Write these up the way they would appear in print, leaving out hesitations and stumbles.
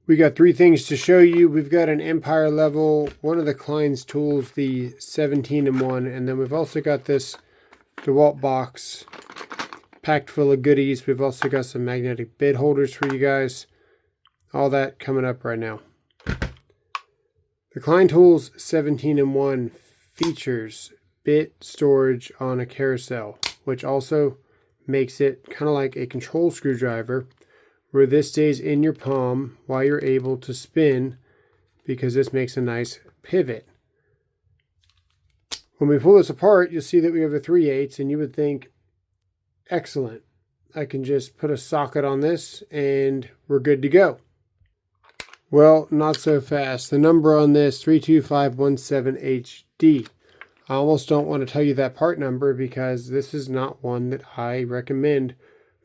We got three things to show you. We've got an Empire level, one of the Klein's tools, the 17-in-1, and then we've also got this DeWalt box packed full of goodies. We've also got some magnetic bit holders for you guys. All that coming up right now. The Klein Tools 17-in-1 features bit storage on a carousel, which also makes it kind of like a control screwdriver, where this stays in your palm while you're able to spin, because this makes a nice pivot. When we pull this apart, you'll see that we have a 3/8, and you would think, excellent, I can just put a socket on this and we're good to go. Well, not so fast. The number on this, 32517HD. I almost don't want to tell you that part number because this is not one that I recommend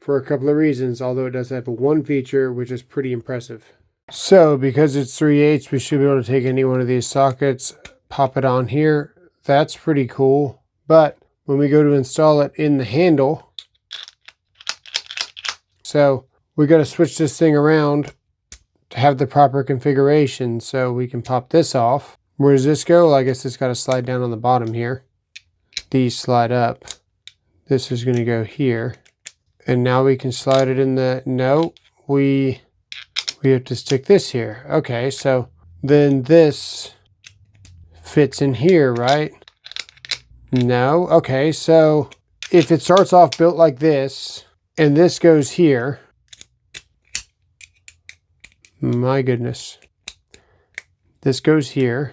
for a couple of reasons, although it does have one feature which is pretty impressive. So, because it's 3/8, we should be able to take any one of these sockets, pop it on here. That's pretty cool. But when we go to install it in the handle, so we got to switch this thing around to have the proper configuration. So we can pop this off. Where does this go? Well, I guess it's got to slide down on the bottom here. These slide up. This is going to go here. And now we can slide it in the, no, we have to stick this here. Okay, so then this fits in here, right? No, okay, so if it starts off built like this, and this goes here, my goodness. This goes here,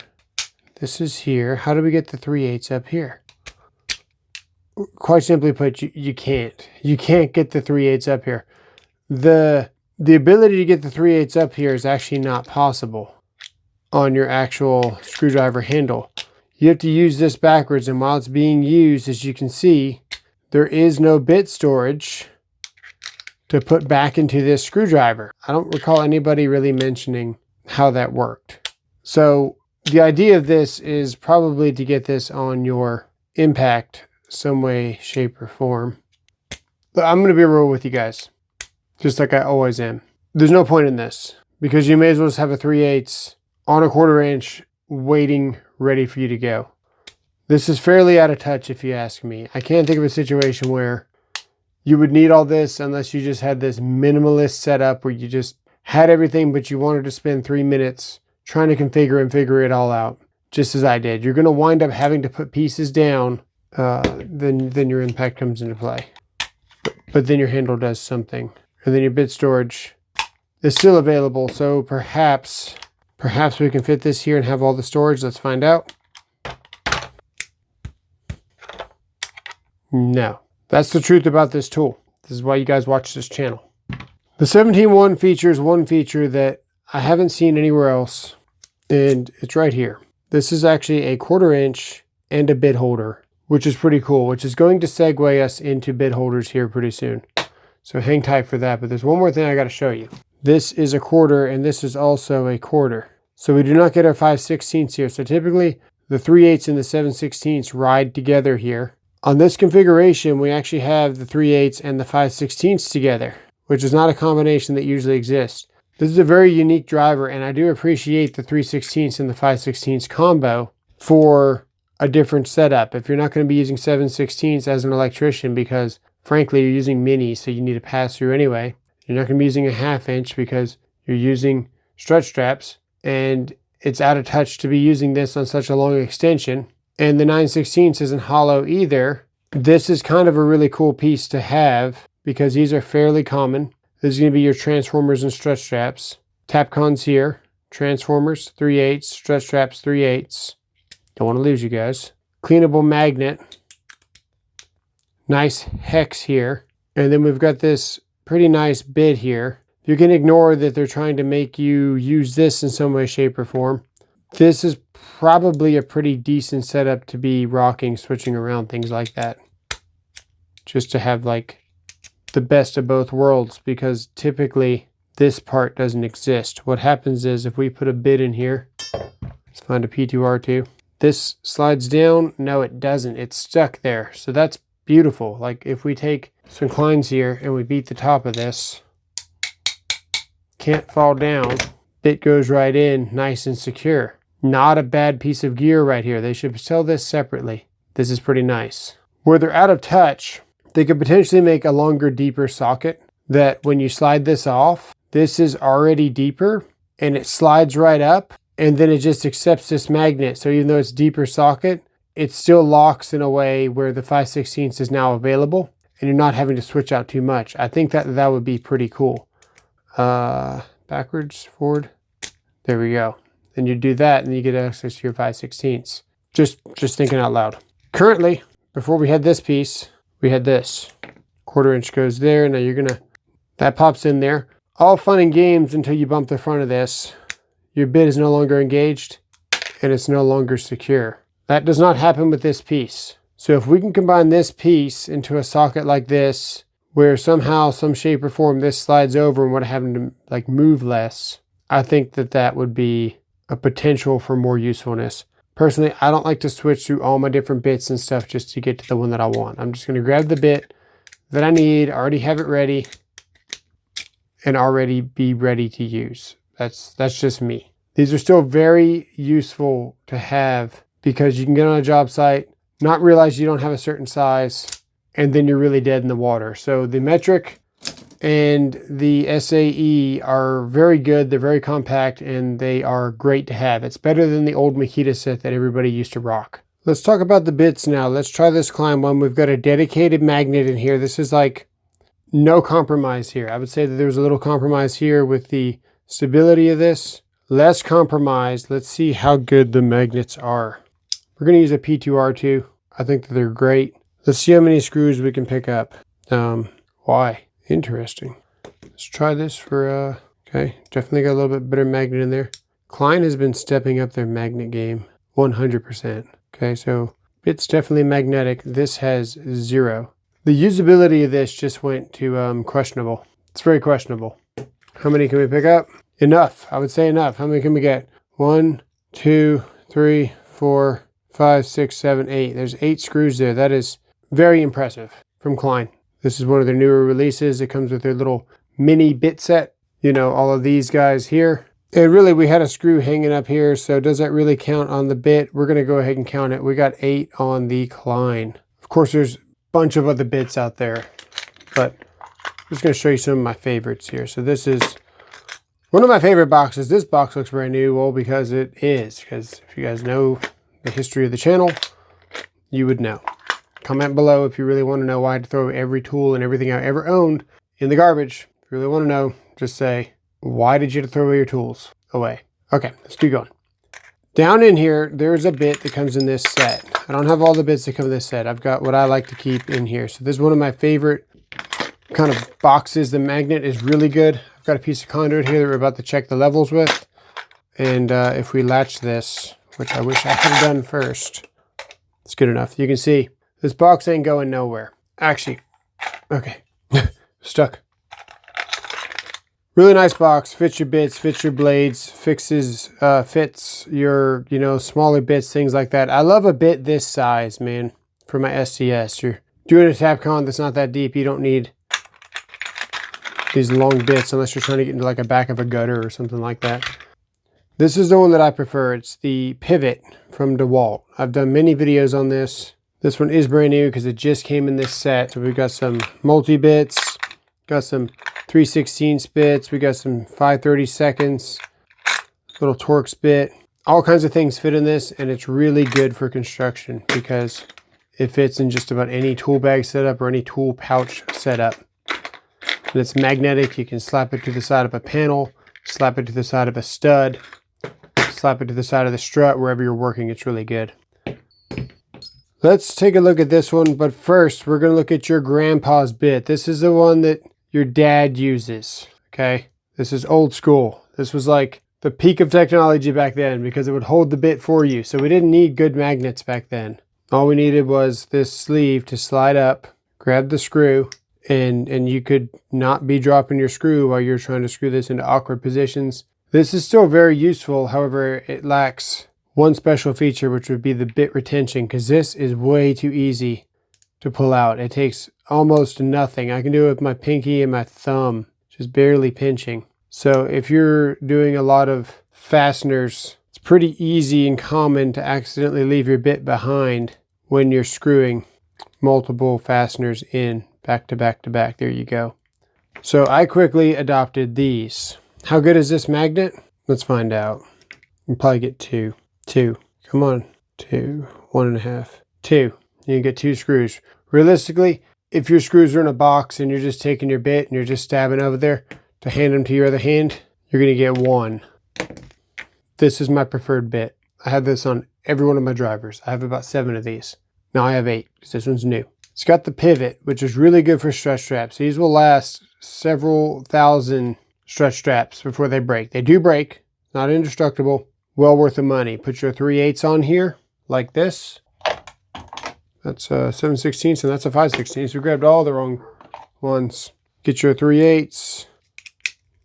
this is here. How do we get the 3/8 up here? Quite simply put, you can't. You can't get the 3/8 up here. The ability to get the 3/8 up here is actually not possible on your actual screwdriver handle. You have to use this backwards, and while it's being used, as you can see, there is no bit storage to put back into this screwdriver. I don't recall anybody really mentioning how that worked. So the idea of this is probably to get this on your impact some way, shape, or form. But I'm going to be real with you guys, just like I always am. There's no point in this, because you may as well just have a 3/8 on a 1/4 inch waiting, ready for you to go. This is fairly out of touch if you ask me. I can't think of a situation where you would need all this unless you just had this minimalist setup where you just had everything, but you wanted to spend 3 minutes trying to configure and figure it all out, just as I did. You're going to wind up having to put pieces down. Then your impact comes into play. But then your handle does something. And then your bit storage is still available. So perhaps we can fit this here and have all the storage. Let's find out. No. That's the truth about this tool. This is why you guys watch this channel. The 17-in-1 features one feature that I haven't seen anywhere else, and it's right here. This is actually a 1/4 inch and a bit holder, which is pretty cool, which is going to segue us into bit holders here pretty soon. So hang tight for that. But there's one more thing I got to show you. This is a 1/4, and this is also a 1/4. So we do not get our 5/16 here. So typically the 3/8 and the 7/16 ride together here. On this configuration, we actually have the 3/8 and the 5/16 together, which is not a combination that usually exists. This is a very unique driver, and I do appreciate the 3/16 and the 5/16 combo for a different setup. If you're not going to be using 7/16 as an electrician, because frankly you're using mini, so you need a pass through anyway. You're not going to be using a 1/2 inch because you're using strut straps, and it's out of touch to be using this on such a long extension. And the 9/16 isn't hollow either. This is kind of a really cool piece to have because these are fairly common. This is going to be your transformers and strut straps. Tapcons here, transformers 3/8, strut straps 3/8. Don't want to lose you guys. Cleanable magnet. Nice hex here. And then we've got this pretty nice bit here. You can ignore that they're trying to make you use this in some way, shape, or form. This is probably a pretty decent setup to be rocking, switching around, things like that. Just to have like the best of both worlds, because typically this part doesn't exist. What happens is if we put a bit in here, let's find a P2R2. This slides down. No, it doesn't. It's stuck there. So that's beautiful. Like if we take some Kleins here and we beat the top of this, can't fall down. bit goes right in, nice and secure. Not a bad piece of gear right here. They should sell this separately. This is pretty nice. Where they're out of touch, they could potentially make a longer, deeper socket that when you slide this off, this is already deeper and it slides right up, and then it just accepts this magnet. So even though it's deeper socket, it still locks in a way where the 5/16 is now available and you're not having to switch out too much. I think that would be pretty cool. Backwards, forward. There we go. Then you do that and you get access to your 5/16. Just thinking out loud. Currently, before we had this piece, we had this. 1/4 inch goes there. Now that pops in there. All fun and games until you bump the front of this. Your bit is no longer engaged and it's no longer secure. That does not happen with this piece. So if we can combine this piece into a socket like this, where somehow, some shape or form, this slides over and would having to like move less, I think that would be a potential for more usefulness. Personally, I don't like to switch through all my different bits and stuff just to get to the one that I want. I'm just going to grab the bit that I need, already have it ready, and already be ready to use. That's just me. These are still very useful to have because you can get on a job site, not realize you don't have a certain size, and then you're really dead in the water. So the metric and the SAE are very good. They're very compact and they are great to have. It's better than the old Makita set that everybody used to rock. Let's talk about the bits now. Let's try this Klein one. We've got a dedicated magnet in here. This is like no compromise here. I would say that there's a little compromise here with the stability of this. Less compromised. Let's see how good the magnets are. We're going to use a P2R2. I think that they're great. Let's see how many screws we can pick up. Why? Interesting. Let's try this for, okay, definitely got a little bit better magnet in there. Klein has been stepping up their magnet game 100%. Okay, so it's definitely magnetic. This has 0. The usability of this just went to questionable. It's very questionable. How many can we pick up? Enough. I would say enough. How many can we get? 1, 2, 3, 4, 5, 6, 7, 8. There's 8 screws there. That is very impressive from Klein. This is one of their newer releases. It comes with their little mini bit set. You know, all of these guys here. And really, we had a screw hanging up here, so does that really count on the bit? We're going to go ahead and count it. We got 8 on the Klein. Of course, there's a bunch of other bits out there, but I'm just going to show you some of my favorites here. So this is one of my favorite boxes. This box looks brand new. Well, because it is. Because if you guys know the history of the channel, you would know. Comment below if you really want to know why I had to throw every tool and everything I ever owned in the garbage. If you really want to know, just say, why did you have to throw away your tools away? Okay, let's keep going. Down in here, there's a bit that comes in this set. I don't have all the bits that come in this set. I've got what I like to keep in here. So this is one of my favorite kind of boxes. The magnet is really good. I've got a piece of conduit here that we're about to check the levels with. And if we latch this, which I wish I had done first, it's good enough. You can see this box ain't going nowhere. Actually, okay, stuck. Really nice box, fits your bits, fits your blades, fits your, you know, smaller bits, things like that. I love a bit this size, man, for my STS. You're doing a Tapcon that's not that deep. You don't need these long bits unless you're trying to get into like a back of a gutter or something like that. This is the one that I prefer. It's the pivot from DeWalt. I've done many videos on this. This one is brand new because it just came in this set. So we've got some multi-bits, got some 3/16 bits, we got some 5/32, little Torx bit. All kinds of things fit in this, and it's really good for construction because it fits in just about any tool bag setup or any tool pouch setup. And it's magnetic. You can slap it to the side of a panel, slap it to the side of a stud, slap it to the side of the strut, wherever you're working. It's really good. Let's take a look at this one, but first we're going to look at your grandpa's bit. This is the one that your dad uses, okay? This is old school. This was like the peak of technology back then because it would hold the bit for you. So we didn't need good magnets back then. All we needed was this sleeve to slide up, grab the screw, and you could not be dropping your screw while you're trying to screw this into awkward positions. This is still very useful. However, it lacks one special feature, which would be the bit retention, because this is way too easy to pull out. It takes almost nothing. I can do it with my pinky and my thumb, just barely pinching. So if you're doing a lot of fasteners, it's pretty easy and common to accidentally leave your bit behind when you're screwing multiple fasteners in back to back to back. There you go. So I quickly adopted these. How good is this magnet? Let's find out. You'll probably get two. Come on. 2, 1.5, 2. You can get 2 screws. Realistically, if your screws are in a box and you're just taking your bit and you're just stabbing over there to hand them to your other hand, you're going to get 1. This is my preferred bit. I have this on every one of my drivers. I have about 7 of these. Now I have 8 because this one's new. It's got the pivot, which is really good for stretch straps. These will last several thousand stretch straps before they break. They do break, not indestructible, well worth the money. Put your 3/8 on here like this. That's 7/16 and that's a 5/16. We grabbed all the wrong ones. Get your 3/8,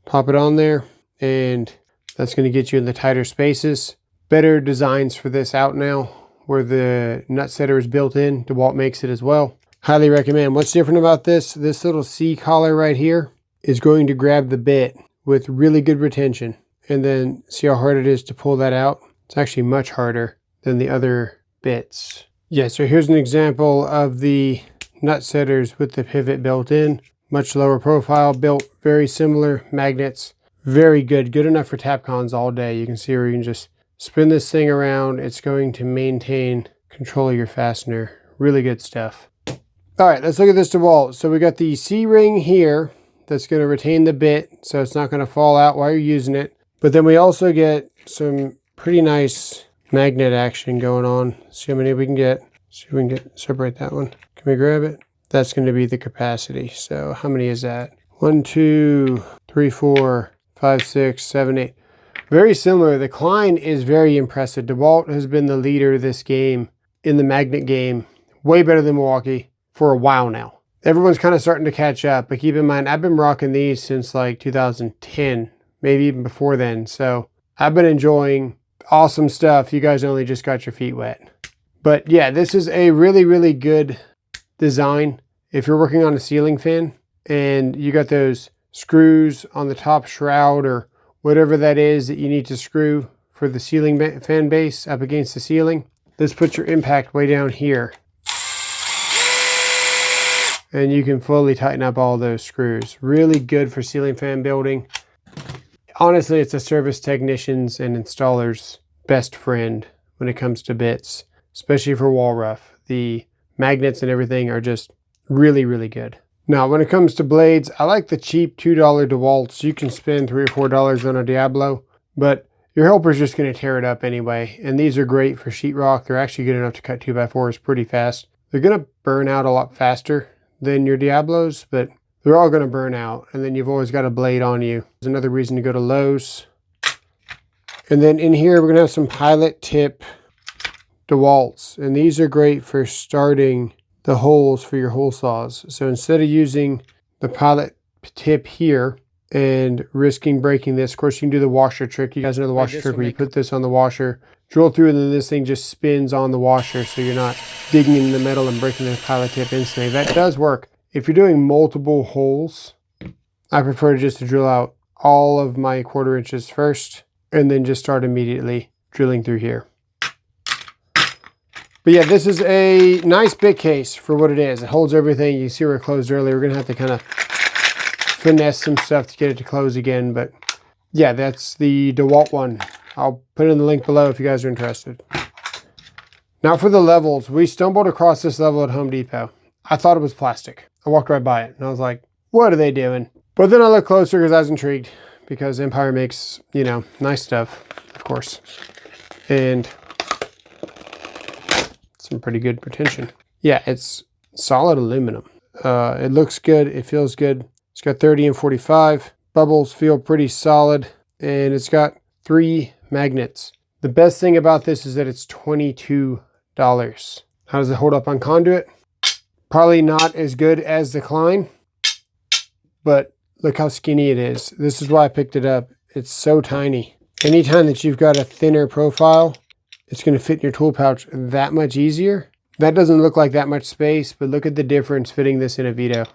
pop it on there, and that's going to get you in the tighter spaces. Better designs for this out now, where the nut setter is built in. DeWalt makes it as well. Highly recommend. What's different about this? This little C collar right here is going to grab the bit with really good retention. And then see how hard it is to pull that out? It's actually much harder than the other bits. Yeah, so here's an example of the nut setters with the pivot built in. Much lower profile, built very similar magnets. Very good. Good enough for Tapcons all day. You can see where you can just spin this thing around. It's going to maintain control of your fastener. Really good stuff. All right, let's look at this DeWalt. So we got the C-ring here that's going to retain the bit so it's not going to fall out while you're using it. But then we also get some pretty nice magnet action going on. See how many we can get. See if we can separate that one. Can we grab it? That's going to be the capacity. So how many is that? 1, 2, 3, 4, 5, 6, 7, 8. Very similar. The Klein is very impressive. DeWalt has been the leader of this game, in the magnet game, way better than Milwaukee for a while now. Everyone's kind of starting to catch up, but keep in mind, I've been rocking these since like 2010, maybe even before then. So I've been enjoying awesome stuff. You guys only just got your feet wet. But yeah, this is a really, really good design. If you're working on a ceiling fan and you got those screws on the top shroud or whatever that is that you need to screw for the ceiling fan base up against the ceiling, this puts your impact way down here. And you can fully tighten up all those screws. Really good for ceiling fan building. Honestly, it's a service technician's and installer's best friend when it comes to bits, especially for wall rough. The magnets and everything are just really, really good. Now, when it comes to blades, I like the cheap $2 DeWalts. You can spend $3 or $4 on a Diablo, but your helper's just going to tear it up anyway. And these are great for sheetrock. They're actually good enough to cut 2x4s pretty fast. They're going to burn out a lot faster than your Diablos, but they're all going to burn out. And then you've always got a blade on you. There's another reason to go to Lowe's. And then in here, we're going to have some pilot tip DeWalts. And these are great for starting the holes for your hole saws. So instead of using the pilot tip here and risking breaking this, of course, you can do the washer trick. You guys know the washer trick where you put this on the washer, drill through, and then this thing just spins on the washer so you're not digging in the metal and breaking the pilot tip instantly. That does work. If you're doing multiple holes, I prefer just to drill out all of my 1/4 inches first and then just start immediately drilling through here. But yeah, this is a nice bit case for what it is. It holds everything. You see where it closed earlier. We're going to have to kind of finesse some stuff to get it to close again. But yeah, that's the DeWalt one. I'll put in the link below if you guys are interested. Now for the levels, we stumbled across this level at Home Depot. I thought it was plastic. I walked right by it and I was like, what are they doing? But then I looked closer because I was intrigued, because Empire makes, you know, nice stuff, of course. And some pretty good retention. Yeah, it's solid aluminum. It looks good. It feels good. It's got 30 and 45. Bubbles feel pretty solid. And it's got 3 magnets. The best thing about this is that it's $22. How does it hold up on conduit? Probably not as good as the Klein, but look how skinny it is. This is why I picked it up. It's so tiny. Anytime that you've got a thinner profile, it's going to fit in your tool pouch that much easier. That doesn't look like that much space, but look at the difference fitting this in a Vito.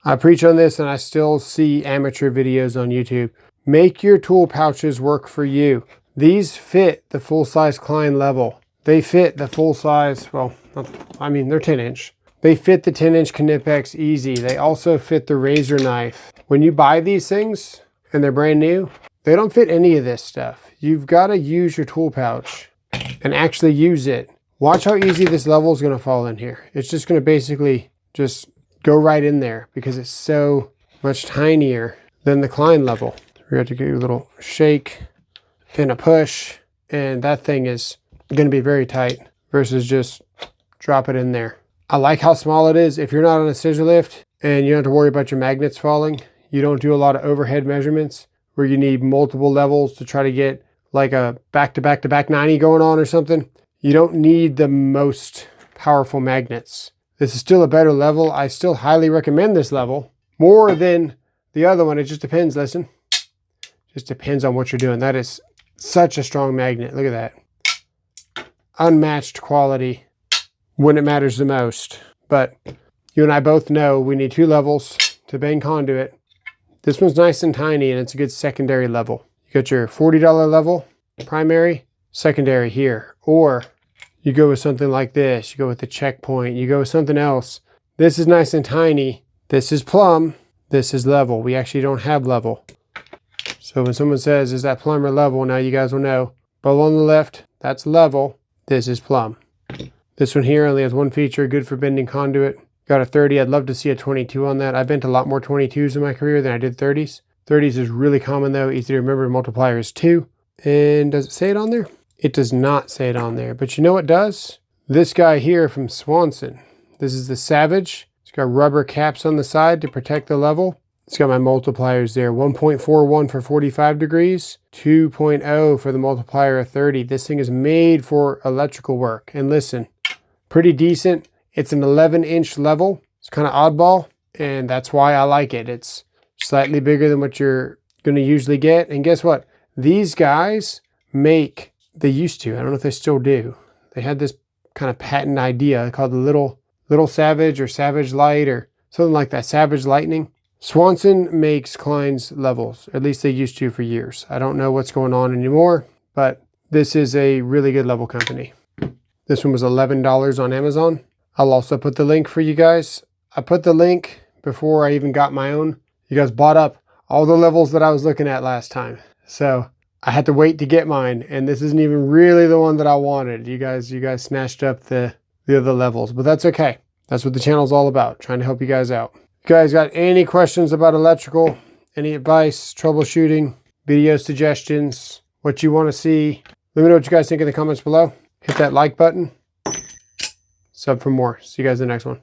I preach on this and I still see amateur videos on YouTube. Make your tool pouches work for you. These fit the full-size Klein level. They fit the full-size, well, I mean, they're 10-inch. They fit the 10-inch Knipex easy. They also fit the razor knife. When you buy these things and they're brand new, they don't fit any of this stuff. You've got to use your tool pouch and actually use it. Watch how easy this level is going to fall in here. It's just going to basically just go right in there because it's so much tinier than the Klein level. We have to give you a little shake and a push, and that thing is going to be very tight versus just drop it in there. I like how small it is. If you're not on a scissor lift and you don't have to worry about your magnets falling, you don't do a lot of overhead measurements where you need multiple levels to try to get like a back-to-back-to-back 90 going on or something. You don't need the most powerful magnets. This is still a better level. I still highly recommend this level more than the other one. It just depends, listen. Just depends on what you're doing. That is such a strong magnet. Look at that. Unmatched quality when it matters the most. But you and I both know we need 2 levels to bang conduit. This one's nice and tiny and it's a good secondary level. You got your $40 level, primary, secondary here. Or you go with something like this. You go with the checkpoint. You go with something else. This is nice and tiny. This is plumb. This is level. We actually don't have level. So when someone says, is that plumb or level? Now you guys will know. Bubble on the left, that's level. This is plumb. This one here only has 1 feature, good for bending conduit. Got a 30. I'd love to see a 22 on that. I bent a lot more 22s in my career than I did 30s. 30s is really common though. Easy to remember. Multiplier is 2. And does it say it on there? It does not say it on there. But you know what does? This guy here from Swanson. This is the Savage. It's got rubber caps on the side to protect the level. It's got my multipliers there. 1.41 for 45 degrees. 2.0 for the multiplier of 30. This thing is made for electrical work. And listen, pretty decent. It's an 11-inch level. It's kind of oddball. And that's why I like it. It's slightly bigger than what you're going to usually get. And guess what? These guys make, they used to, I don't know if they still do. They had this kind of patent idea called the Little Savage or Savage Light or something like that. Savage Lightning. Swanson makes Klein's levels, at least they used to for years. I don't know what's going on anymore, but this is a really good level company. This one was $11 on Amazon. I'll also put the link for you guys. I put the link before I even got my own. You guys bought up all the levels that I was looking at last time. So I had to wait to get mine, and this isn't even really the one that I wanted. You guys snatched up the other levels, but that's okay. That's what the channel's all about, trying to help you guys out. If you guys got any questions about electrical, any advice, troubleshooting, video suggestions, what you want to see, let me know what you guys think in the comments below. Hit that like button. Sub for more. See you guys in the next one.